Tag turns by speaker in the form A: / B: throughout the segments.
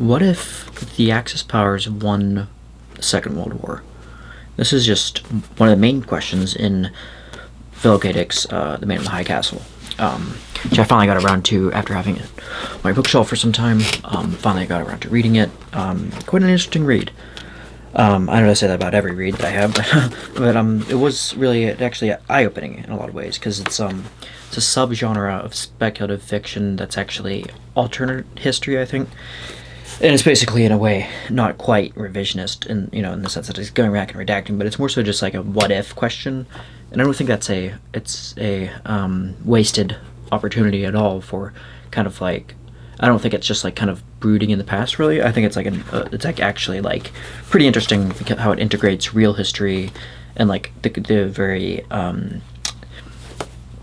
A: What if the Axis powers won the Second World War? This is just one of the main questions in Philip K. Dick's The Man in the High Castle, which I finally got around to after having it on my bookshelf for some time. Finally got around to reading it. Quite an interesting read. I don't know to say that about every read that I have, but it was really actually eye-opening in a lot of ways, because it's a subgenre of speculative fiction that's actually alternate history, I think. And it's basically, in a way, not quite revisionist, in the sense that it's going back and redacting, but it's more so just like a what-if question. And I don't think it's a wasted opportunity at all for kind of like, I don't think it's just like kind of brooding in the past, really. I think it's like it's like actually like pretty interesting how it integrates real history and like the very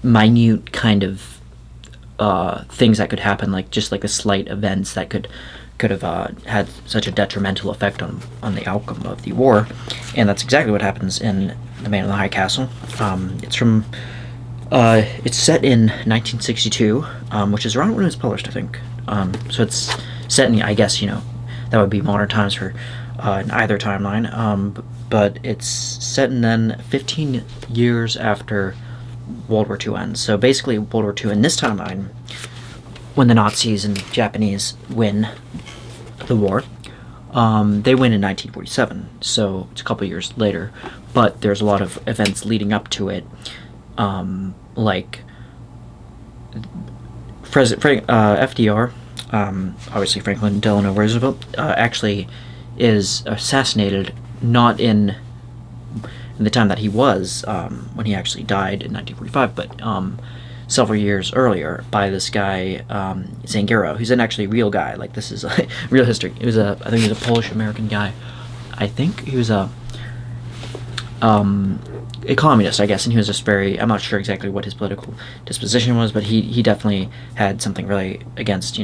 A: minute kind of things that could happen, like just like the slight events that could have had such a detrimental effect on the outcome of the war. And that's exactly what happens in The Man in the High Castle. It's set in 1962, which is around when it was published, I think. So it's set in, I guess, that would be modern times for in either timeline. But it's set in then 15 years after World War II ends. So basically, World War II in this timeline, when the Nazis and Japanese win the war, they win in 1947, so it's a couple years later, but there's a lot of events leading up to it, like FDR, obviously Franklin Delano Roosevelt, actually is assassinated not in the time that he was, when he actually died in 1945, but several years earlier by this guy, Zangaro, who's an actually real guy. Like, this is a real history. I think he was a Polish-American guy. I think he was a communist, I guess, and he was just I'm not sure exactly what his political disposition was, but he definitely had something really against,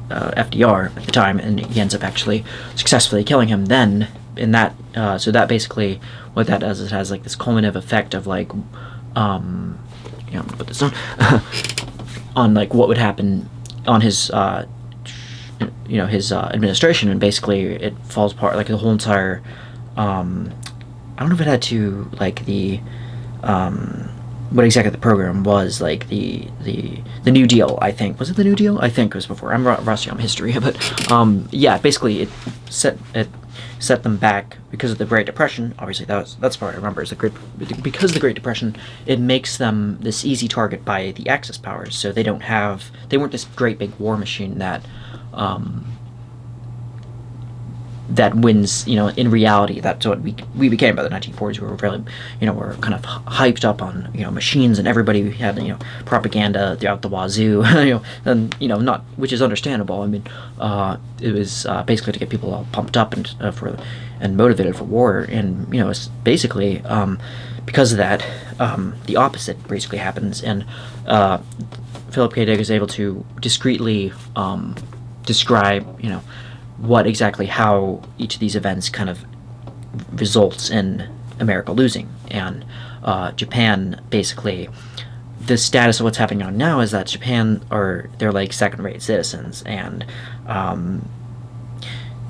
A: FDR at the time, and he ends up actually successfully killing him then. In that, so that basically, what that does is it has like this cumulative effect of like, I'm gonna put this on, on like what would happen on his, his administration, and basically it falls apart, like the whole entire, I don't know if it had to, like the, what exactly the program was, like the New Deal, I think. Was it the New Deal? I think it was before. I'm rusty on history, but, yeah, basically it set them back because of the Great Depression. Obviously, that's part I remember is because of the Great Depression, it makes them this easy target by the Axis powers. So they weren't this great big war machine that that wins. In reality, that's what we became by the 1940s. We were really, we're kind of hyped up on machines, and everybody had propaganda throughout the wazoo. And not, which is understandable. I mean, it was basically to get people all pumped up and motivated for war. And it's basically because of that, the opposite basically happens. And Philip K. Dick is able to discreetly describe how each of these events kind of results in America losing. And Japan, basically, the status of what's happening on now is that Japan they're like second-rate citizens, and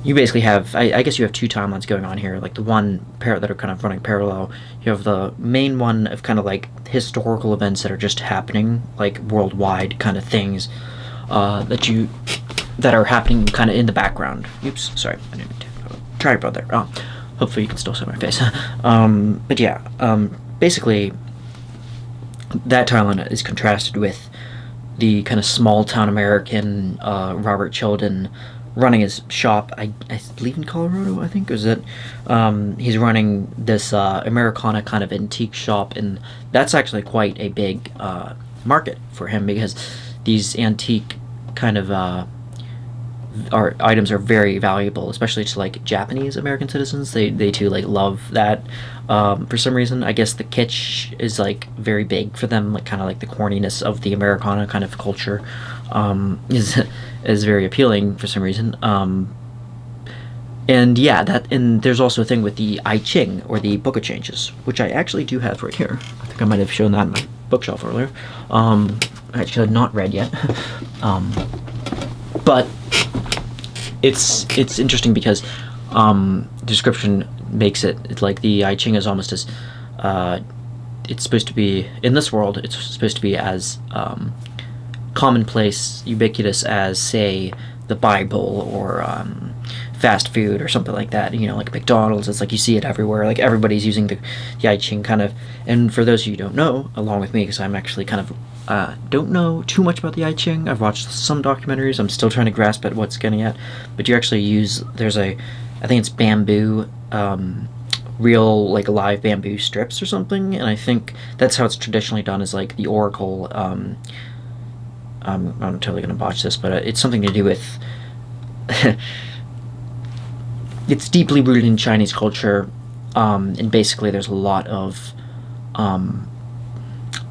A: you basically have, I guess you have two timelines going on here, like the one pair that are kind of running parallel. You have the main one of kind of like historical events that are just happening, like worldwide kind of things, that are happening kind of in the background. Oops, sorry, I didn't try about there. Hopefully you can still see my face. But yeah, basically that timeline is contrasted with the kind of small town American Robert Chilton running his shop, I believe in Colorado, I think, is it? He's running this Americana kind of antique shop, and that's actually quite a big market for him, because these antique kind of items are very valuable, especially to like Japanese American citizens. They too like love that. For some reason, I guess the kitsch is like very big for them, like kind of like the corniness of the Americana kind of culture is very appealing for some reason. And yeah, and there's also a thing with the I Ching, or the Book of Changes, which I actually do have right here. I think I might have shown that in my bookshelf earlier. I actually had not read yet. But it's interesting because the description makes it like the I Ching is almost as it's supposed to be in this world. It's supposed to be as commonplace, ubiquitous as, say, the Bible or fast food or something like that. You know, like McDonald's. It's like you see it everywhere. Like everybody's using the I Ching kind of. And for those of you who don't know, along with me, because I'm actually kind of don't know too much about the I Ching. I've watched some documentaries. I'm still trying to grasp at what's getting at. But you actually use I think it's bamboo. Real like live bamboo strips or something, and I think that's how it's traditionally done. Is like the oracle. I'm totally gonna botch this, but it's something to do with. It's deeply rooted in Chinese culture, and basically there's a lot of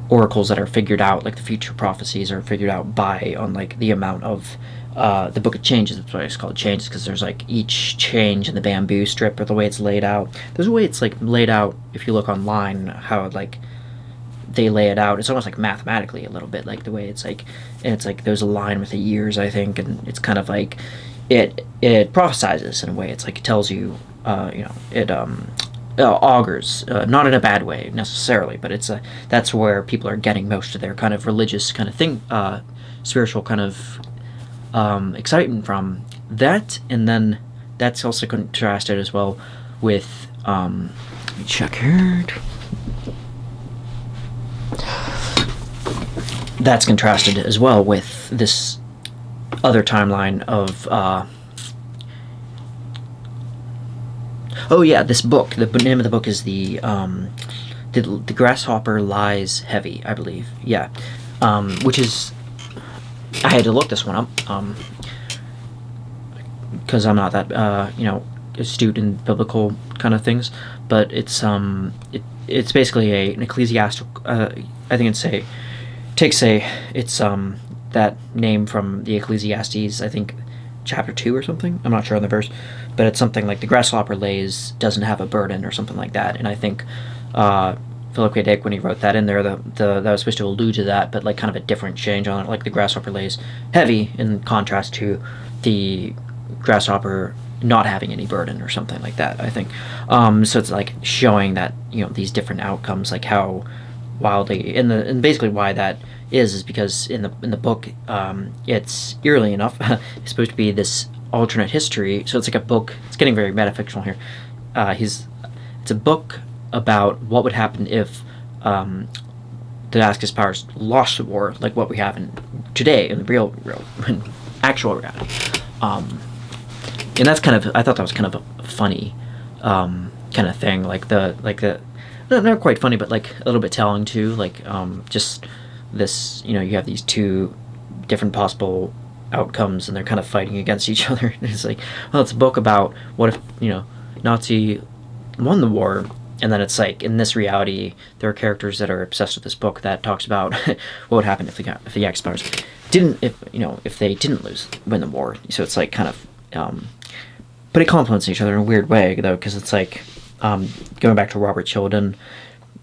A: oracles that are figured out, like the future prophecies are figured out on like the amount of the book of changes. That's why it's called changes, because there's like each change in the bamboo strip or the way it's laid out. There's a way it's like laid out if you look online, how like they lay it out. It's almost like mathematically a little bit, like the way it's like, and it's like there's a line with the years, I think, and it's kind of like it prophesizes in a way. It's like it tells you, it augurs, not in a bad way necessarily, but that's where people are getting most of their kind of religious kind of thing, spiritual kind of excitement from that. And then that's also contrasted as well with let me check here. That's contrasted as well with this other timeline of oh yeah, this book. The name of the book is the Grasshopper Lies Heavy, I believe. Yeah, which is, I had to look this one up because I'm not that astute in biblical kind of things, but it's basically an ecclesiastical. I think it's that name from the Ecclesiastes, I think chapter 2 or something. I'm not sure on the verse, but it's something like the grasshopper doesn't have a burden or something like that. And I think Philip K. Dick, when he wrote that in there, that was supposed to allude to that, but like kind of a different change on it. Like the grasshopper lays heavy in contrast to the grasshopper not having any burden or something like that, I think. So it's like showing that, these different outcomes, like how wildly, and basically why that is because in the book, it's eerily enough it's supposed to be this alternate history. So it's like a book. It's getting very metafictional here. It's a book about what would happen if the Damascus powers lost the war, like what we have today in the real in actual reality. And that's I thought that was kind of a funny kind of thing, like the not quite funny, but like a little bit telling too, like just this, you have these two different possible outcomes and they're kind of fighting against each other. And it's like, well, it's a book about what if Nazi won the war, and then it's like in this reality there are characters that are obsessed with this book that talks about what would happen if the Axis powers if they didn't win the war. So it's like kind of but it complements each other in a weird way, though, because it's like going back to Robert Chilton,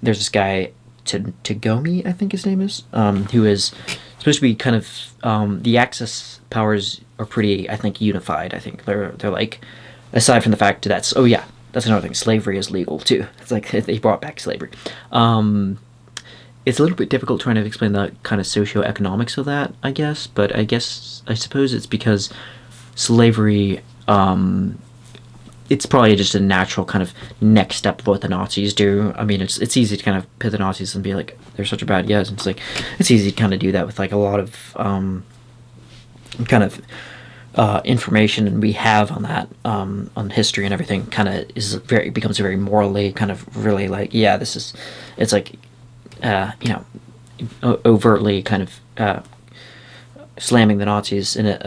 A: there's this guy Tagomi, I think his name is, who is supposed to be kind of the Axis powers are pretty, I think, unified. I think they're like, aside from the fact that's another thing, slavery is legal too. It's like they brought back slavery. It's a little bit difficult trying to explain the kind of socioeconomics of that, I guess, but I suppose it's because slavery, it's probably just a natural kind of next step of what the Nazis do. I mean, it's easy to kind of pit the Nazis and be like, they're such a bad guys. And it's like, it's easy to kind of do that with like a lot of kind of information and we have on that on history and everything. Kind of becomes very morally kind of really like, yeah, it's like overtly kind of slamming the Nazis in it,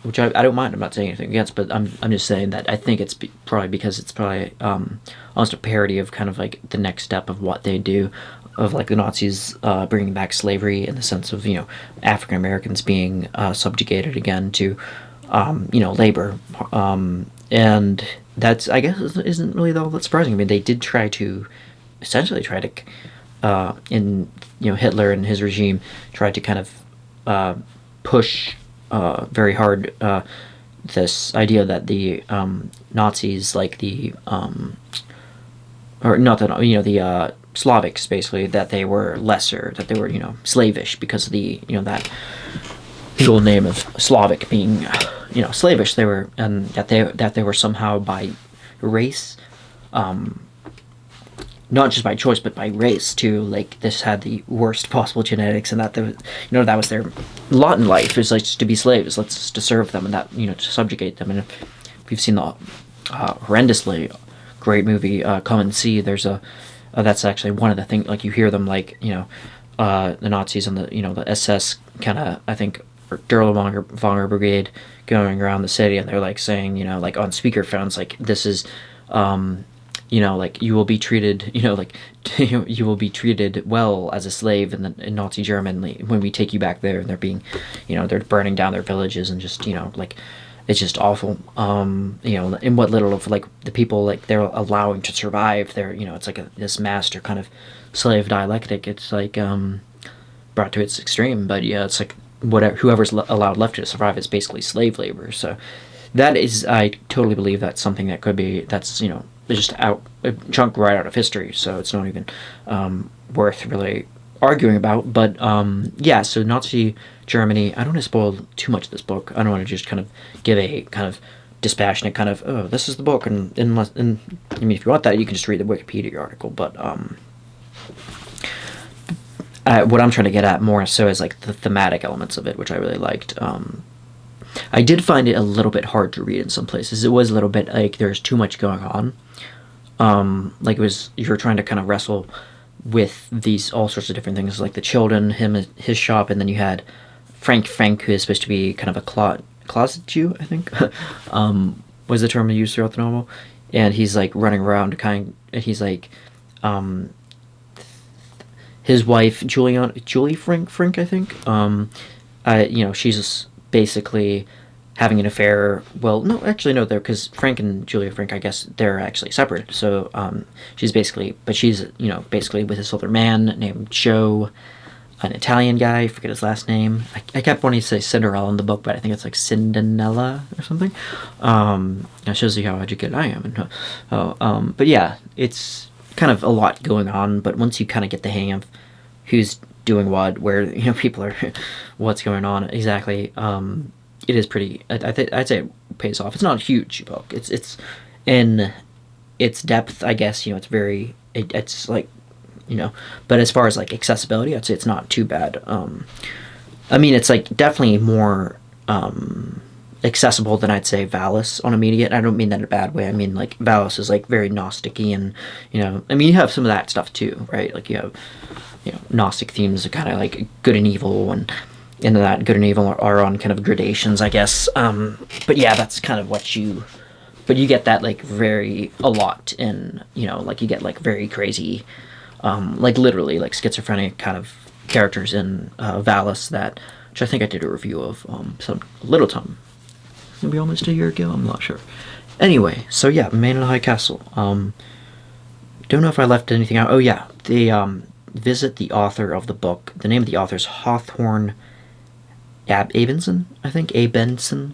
A: which I don't mind. I'm not saying anything against, but I'm just saying that I think it's probably because it's probably almost a parody of kind of like the next step of what they do, of like the Nazis bringing back slavery in the sense of African Americans being subjugated again to labor, and that's, I guess, isn't really all that surprising. I mean, they did essentially try to Hitler and his regime tried to kind of push very hard this idea that the Nazis, like the or not that the Slavics, basically, that they were lesser, that they were slavish because of the that dual name of Slavic being slavish. They were, and that they were somehow by race, not just by choice but by race too. Like, this had the worst possible genetics, and that there was, that was their lot in life, is like just to be slaves. Let's just to serve them, and that to subjugate them. And if you've seen the horrendously great movie Come and See, there's a that's actually one of the things. Like, you hear them, like the Nazis and the SS kind of, I think, Derlewanger Brigade going around the city, and they're like saying, like on speakerphones, like, this is like, you will be treated, like, you will be treated well as a slave in Nazi Germany when we take you back there. And they're being, they're burning down their villages, and just, like, it's just awful. In what little of, like, the people, like, they're allowing to survive, they're, it's like this master kind of slave dialectic. It's like brought to its extreme, but yeah, it's like whatever, whoever's allowed left to survive is basically slave labor. So that is, I totally believe that's something that could be, that's just out a chunk right out of history. So it's not even worth really arguing about. But yeah, so Nazi Germany, I don't want to spoil too much of this book. I don't want to just kind of give a kind of dispassionate kind of, oh, this is the book, and unless, and I mean, if you want that, you can just read the Wikipedia article. But what I'm trying to get at more so is like the thematic elements of it, which I really liked. I did find it a little bit hard to read in some places. It was a little bit like there's too much going on. Like, it was, you're trying to kind of wrestle with these all sorts of different things, like the children, his shop, and then you had Frank, who is supposed to be kind of a closet Jew, I think, was the term used throughout the novel, and he's like running around and he's like, his wife Julie Frank, I think, she's just basically having an affair. Well, no, actually, no, they're, because Frank and Julia Frank, I guess they're actually separated. So she's basically, but she's basically with this older man named Joe, an Italian guy. I forget his last name. I kept wanting to say Cinderella in the book, but I think it's like Cinderella or something. That shows you how educated I am. But yeah, it's kind of a lot going on. But once you kind of get the hang of who's doing what, where people are, what's going on exactly, it is pretty. I'd say it pays off. It's not a huge book. It's in its depth, I guess. It's very. It's like, but as far as like accessibility, I'd say it's not too bad. I mean, it's like definitely more accessible than I'd say Valis on immediate. I don't mean that in a bad way. I mean, like, Valis is like very Gnostic-y, and I mean, you have some of that stuff too, right? Like, you have Gnostic themes are kind of like good and evil, and into that good and evil are on kind of gradations, I guess. But yeah, that's kind of what but you get that like very a lot in, like, you get like very crazy, like literally like schizophrenic kind of characters in Valis, which I think I did a review of some little time, maybe almost a year ago, I'm not sure. Anyway, so yeah, Man in the High Castle. Don't know if I left anything out. Oh yeah, visit the author of the book. The name of the author is Hawthorne Abenson, I think, Abenson,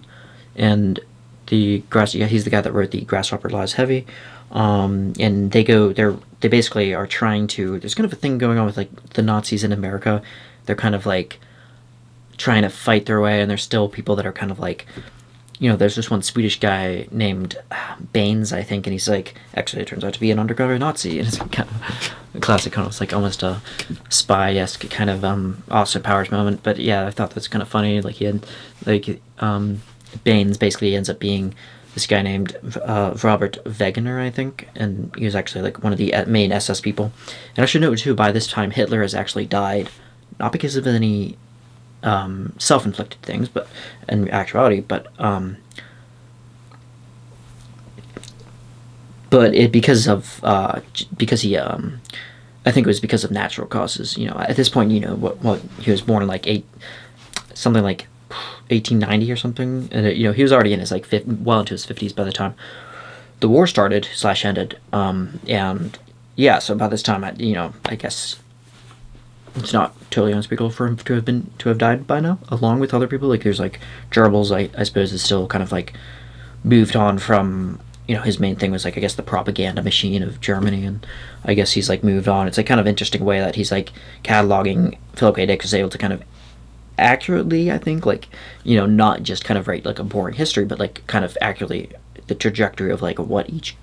A: and he's the guy that wrote The Grasshopper Lies Heavy, and they basically are trying to, there's kind of a thing going on with like the Nazis in America. They're kind of like trying to fight their way, and there's still people that are kind of like, there's this one Swedish guy named Baines, I think, and he's like, actually, it turns out to be an undercover Nazi, and it's kind of a classic, kind of, it's like almost a spy-esque kind of Austin Powers moment. But yeah, I thought that's kind of funny. Like, he had, like, Baines basically ends up being this guy named Robert Wegener, I think, and he was actually like one of the main SS people. And I should note too, by this time, Hitler has actually died, not because of any self-inflicted things, but in actuality, but because he I think it was because of natural causes. At this point, what he was born in like something like 1890 or something, and he was already in his like well into his 50s by the time the war started / ended, and yeah, so by this time I guess it's not totally unspeakable for him to have died by now, along with other people. Like there's like Gerbils, I suppose, is still kind of like moved on from, his main thing was like, I guess, the propaganda machine of Germany, and I guess he's like moved on. It's like kind of interesting way that he's like cataloging. Philip K. Dick is able to kind of accurately, I think, like, not just kind of write like a boring history, but like kind of accurately the trajectory of like what each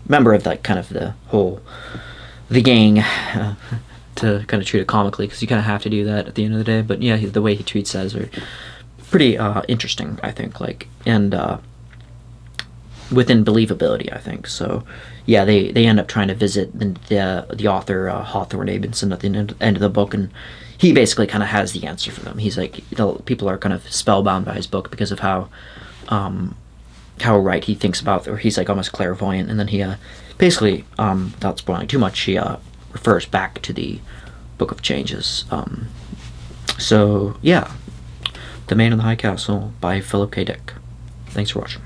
A: member of like kind of the gang, to kind of treat it comically, because you kind of have to do that at the end of the day. But yeah, the way he treats us are pretty interesting, I think, like, and within believability, I think. So yeah, they end up trying to visit the author, Hawthorne Abinson, at the end of the book, and he basically kind of has the answer for them. He's like, people are kind of spellbound by his book because of how right he thinks about, or he's like almost clairvoyant, and then he basically, without spoiling too much, he refers back to the Book of Changes. So yeah, The Man in the High Castle by Philip K. Dick. Thanks for watching.